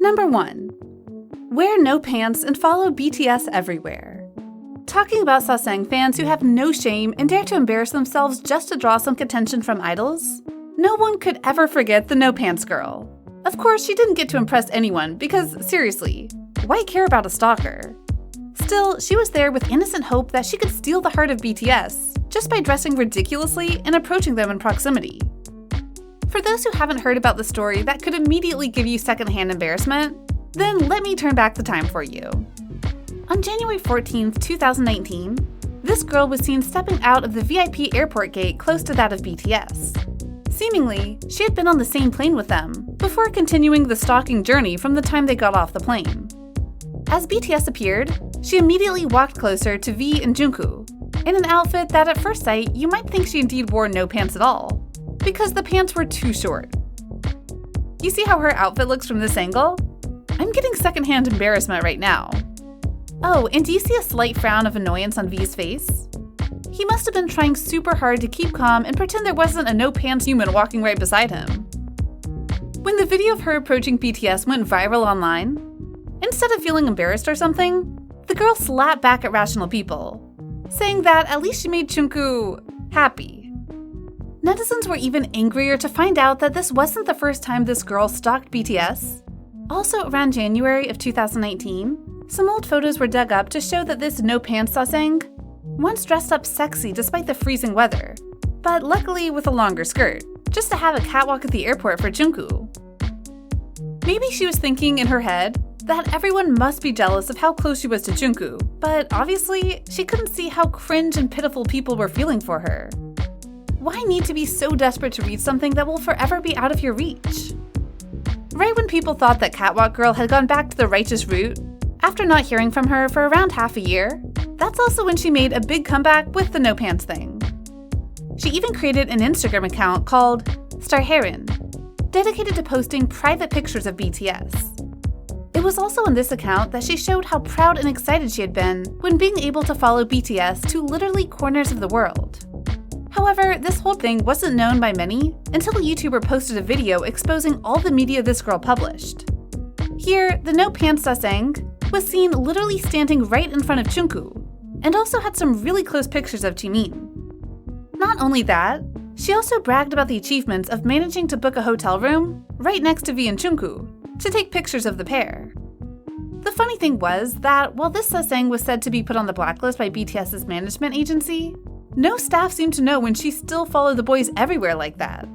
Number 1. Wear no pants and follow BTS everywhere. Talking about Sasaeng fans who have no shame and dare to embarrass themselves just to draw some attention from idols, no one could ever forget the no pants girl. Of course, she didn't get to impress anyone because, seriously, why care about a stalker? Still, she was there with innocent hope that she could steal the heart of BTS just by dressing ridiculously and approaching them in proximity. For those who haven't heard about the story that could immediately give you secondhand embarrassment, then let me turn back the time for you. On January 14, 2019, this girl was seen stepping out of the VIP airport gate close to that of BTS. Seemingly, she had been on the same plane with them before continuing the stalking journey from the time they got off the plane. As BTS appeared, she immediately walked closer to V and Jungkook, in an outfit that at first sight you might think she indeed wore no pants at all, because the pants were too short. You see how her outfit looks from this angle? I'm getting secondhand embarrassment right now. Oh, and do you see a slight frown of annoyance on V's face? He must have been trying super hard to keep calm and pretend there wasn't a no-pants human walking right beside him. When the video of her approaching BTS went viral online, instead of feeling embarrassed or something, the girl slapped back at rational people, saying that at least she made Jungkook happy. Netizens were even angrier to find out that this wasn't the first time this girl stalked BTS. Also around January of 2019, some old photos were dug up to show that this no-pants Sasaeng once dressed up sexy despite the freezing weather, but luckily with a longer skirt, just to have a catwalk at the airport for Jungkook. Maybe she was thinking in her head that everyone must be jealous of how close she was to Jungkook, but obviously, she couldn't see how cringe and pitiful people were feeling for her. Why need to be so desperate to reach something that will forever be out of your reach? Right when people thought that Catwalk Girl had gone back to the righteous route, after not hearing from her for around half a year, that's also when she made a big comeback with the no pants thing. She even created an Instagram account called Starheron, dedicated to posting private pictures of BTS. It was also on this account that she showed how proud and excited she had been when being able to follow BTS to literally corners of the world. However, this whole thing wasn't known by many until a YouTuber posted a video exposing all the media this girl published. Here, the no pants Sasaeng was seen literally standing right in front of Jungkook, and also had some really close pictures of Jimin. Not only that, she also bragged about the achievements of managing to book a hotel room right next to V and Jungkook to take pictures of the pair. The funny thing was that while this Sasaeng was said to be put on the blacklist by BTS's management agency, no staff seemed to know when she still followed the boys everywhere like that.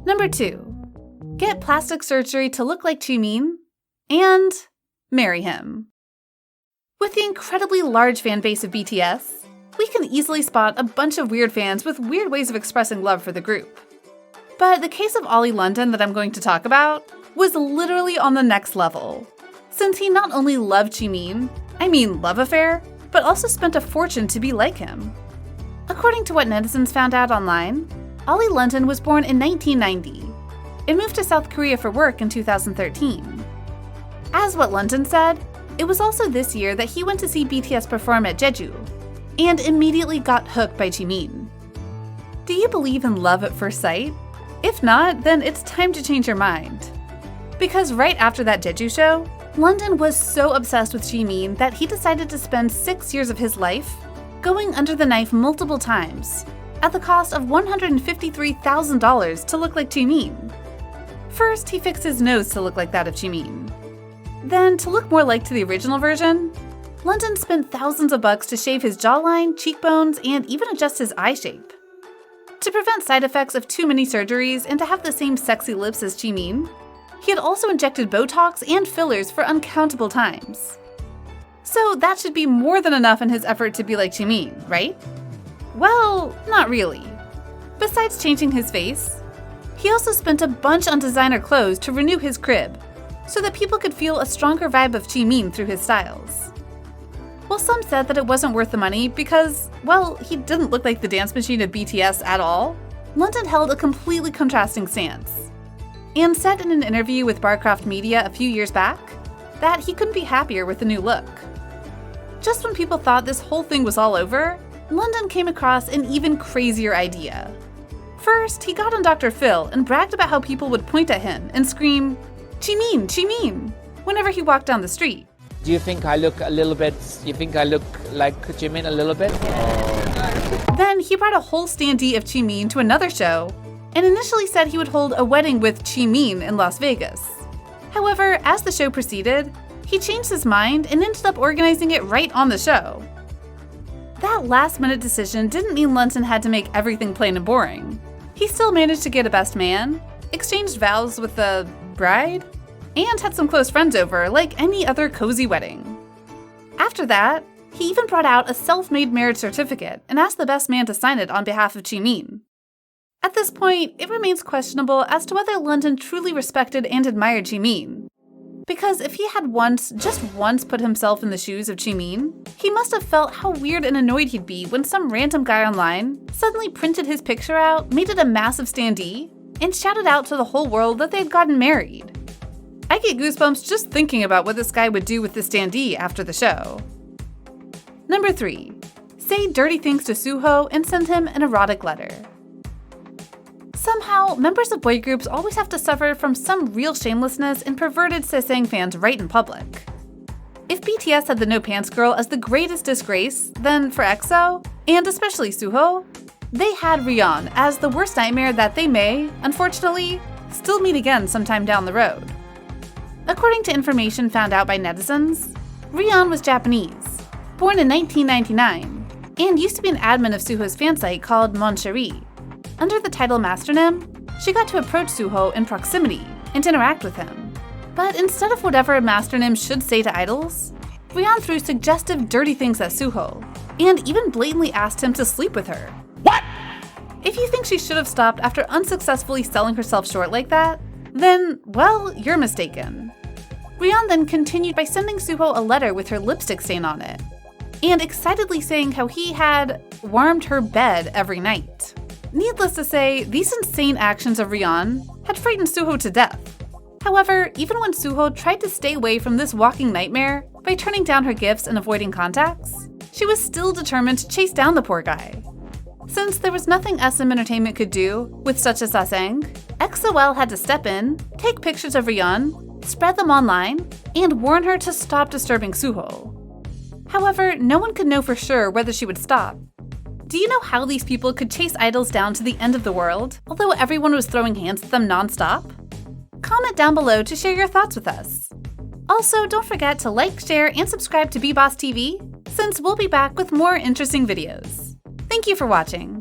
Number 2. Get plastic surgery to look like Jimin and marry him. With the incredibly large fan base of BTS, we can easily spot a bunch of weird fans with weird ways of expressing love for the group. But the case of Ollie London that I'm going to talk about was literally on the next level, since he not only loved Jimin, love affair, but also spent a fortune to be like him. According to what netizens found out online, Ollie London was born in 1990 and moved to South Korea for work in 2013. As what London said, it was also this year that he went to see BTS perform at Jeju, and immediately got hooked by Jimin. Do you believe in love at first sight? If not, then it's time to change your mind. Because right after that Jeju show, London was so obsessed with Jimin that he decided to spend 6 years of his life going under the knife multiple times, at the cost of $153,000 to look like Jimin. First, he fixed his nose to look like that of Jimin. Then, to look more like to the original version, London spent thousands of bucks to shave his jawline, cheekbones, and even adjust his eye shape. To prevent side effects of too many surgeries and to have the same sexy lips as Jimin, he had also injected Botox and fillers for uncountable times. So that should be more than enough in his effort to be like Jimin, right? Well, not really. Besides changing his face, he also spent a bunch on designer clothes to renew his crib, so that people could feel a stronger vibe of Jimin through his styles. Well, some said that it wasn't worth the money because, well, he didn't look like the dance machine of BTS at all, London held a completely contrasting stance, and said in an interview with Barcroft Media a few years back that he couldn't be happier with the new look. Just when people thought this whole thing was all over, London came across an even crazier idea. First, he got on Dr. Phil and bragged about how people would point at him and scream, Jimin, Jimin, whenever he walked down the street. Do you think I look like Jimin a little bit? Then he brought a whole standee of Jimin to another show, and initially said he would hold a wedding with Jimin in Las Vegas. However, as the show proceeded, he changed his mind and ended up organizing it right on the show. That last-minute decision didn't mean Lenton had to make everything plain and boring. He still managed to get a best man, exchanged vows with the bride, and had some close friends over like any other cozy wedding. After that, he even brought out a self-made marriage certificate and asked the best man to sign it on behalf of Jimin. At this point, it remains questionable as to whether Lenton truly respected and admired Jimin. Because if he had just once put himself in the shoes of Jimin, he must have felt how weird and annoyed he'd be when some random guy online suddenly printed his picture out, made it a massive standee, and shouted out to the whole world that they had gotten married. I get goosebumps just thinking about what this guy would do with the standee after the show. Number 3. Say dirty things to Suho and send him an erotic letter. Somehow, members of boy groups always have to suffer from some real shamelessness and perverted Sasaeng fans right in public. If BTS had the No Pants Girl as the greatest disgrace, then for EXO, and especially Suho, they had Rion as the worst nightmare that they may, unfortunately, still meet again sometime down the road. According to information found out by netizens, Rion was Japanese, born in 1999, and used to be an admin of Suho's fan site called Mon Chéri. Under the title Masternym, she got to approach Suho in proximity and interact with him. But instead of whatever a Masternym should say to idols, Rion threw suggestive, dirty things at Suho, and even blatantly asked him to sleep with her. What? If you think she should have stopped after unsuccessfully selling herself short like that, then, well, you're mistaken. Rion then continued by sending Suho a letter with her lipstick stain on it, and excitedly saying how he had warmed her bed every night. Needless to say, these insane actions of Rion had frightened Suho to death. However, even when Suho tried to stay away from this walking nightmare by turning down her gifts and avoiding contacts, she was still determined to chase down the poor guy. Since there was nothing SM Entertainment could do with such a Sasaeng, XOL had to step in, take pictures of Rion, spread them online, and warn her to stop disturbing Suho. However, no one could know for sure whether she would stop. Do you know how these people could chase idols down to the end of the world, although everyone was throwing hands at them non-stop? Comment down below to share your thoughts with us. Also, don't forget to like, share, and subscribe to BeBoss TV, since we'll be back with more interesting videos. Thank you for watching.